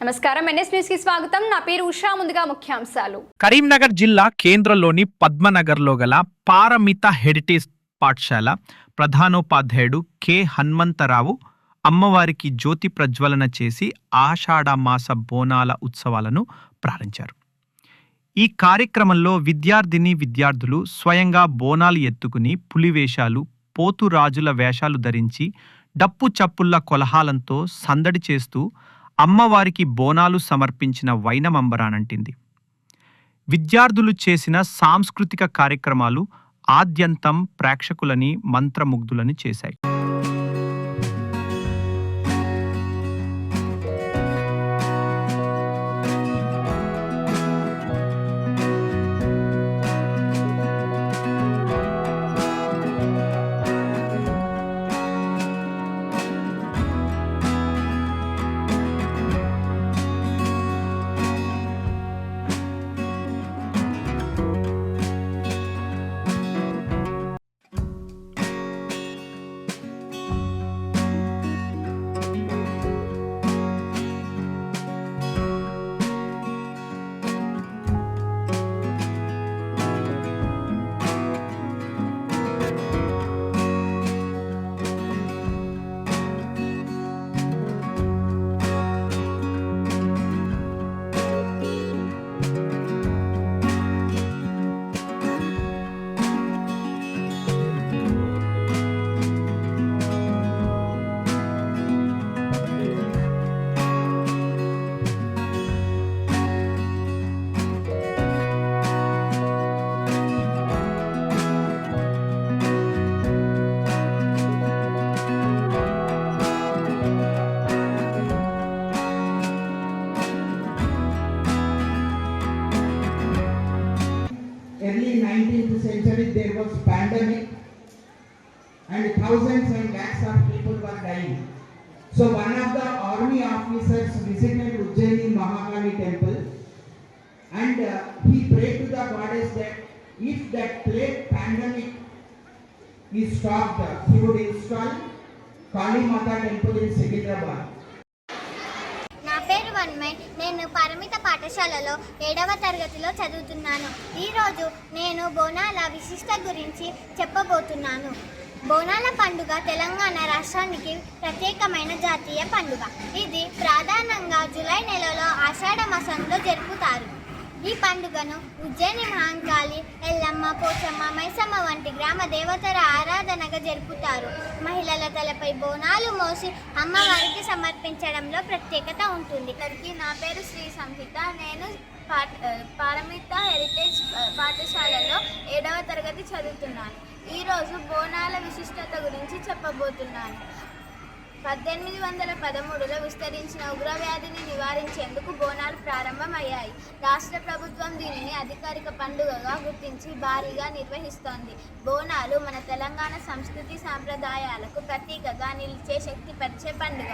నమస్కారం, NS news కి స్వాగతం. నా పేరు ఉషా. ముందుగా ముఖ్యాంశాలు. కరీంనగర్ జిల్లా కేంద్రంలోని పద్మనగర్లో గల పారమిత హెరిటేజ్ పాఠశాల ప్రధానోపాధ్యాయుడు కె హనుమంతరావు అమ్మవారికి జ్యోతి ప్రజ్వలన చేసి ఆషాఢ మాస బోనాల ఉత్సవాలను ప్రారంభించారు. ఈ కార్యక్రమంలో విద్యార్థులు స్వయంగా బోనాలు ఎత్తుకుని పులివేషాలు, పోతురాజుల వేషాలు ధరించి డప్పు చప్పుళ్ల కొలహాలంతో సందడి చేస్తూ అమ్మవారికి బోనాలు సమర్పించిన వైనమంబరానంటింది. విద్యార్థులు చేసిన సాంస్కృతిక కార్యక్రమాలు ఆద్యంతం ప్రేక్షకులని మంత్రముగ్ధులని చేశాయి. Early 19th century there was pandemic and thousands and lakhs of people were dying. So one of the army officers visited Ujjaini Mahakali temple and he prayed to the goddess that if that plague pandemic is stopped, he would install Kali Mata temple in Secunderabad. నా పేరు వన్మై. నేను పరిమిత పాఠశాలలో 7వ తరగతిలో చదువుతున్నాను. ఈరోజు నేను బోనాల విశిష్ట గురించి చెప్పబోతున్నాను. బోనాల పండుగ తెలంగాణ రాష్ట్రానికి ప్రత్యేకమైన జాతీయ పండుగ. ఇది ప్రధానంగా జూలై నెలలో ఆషాఢ మాసంలో జరుపుతారు. ఈ పండుగను ఉజ్జయిని మహంకాళి, ఎల్లమ్మ, పోచమ్మ, మైసమ్మ వంటి గ్రామ దేవతల ఆరాధనగా జరుపుతారు. మహిళల తలపై బోనాలు మోసి అమ్మవారికి సమర్పించడంలో ప్రత్యేకత ఉంటుంది. ఇక్కడికి నా పేరు శ్రీ సంహిత. నేను పారమిత హెరిటేజ్ పాఠశాలలో 7వ తరగతి చదువుతున్నాను. ఈరోజు బోనాల విశిష్టత గురించి చెప్పబోతున్నాను. 1813లో విస్తరించిన ఉగ్రవ్యాధిని నివారించేందుకు బోనాలు ప్రారంభమయ్యాయి. రాష్ట్ర ప్రభుత్వం దీనిని అధికారిక పండుగగా గుర్తించి భారీగా నిర్వహిస్తోంది. బోనాలు మన తెలంగాణ సంస్కృతి సాంప్రదాయాలకు ప్రతీకగా నిలిచే శక్తిపరిచే పండుగ.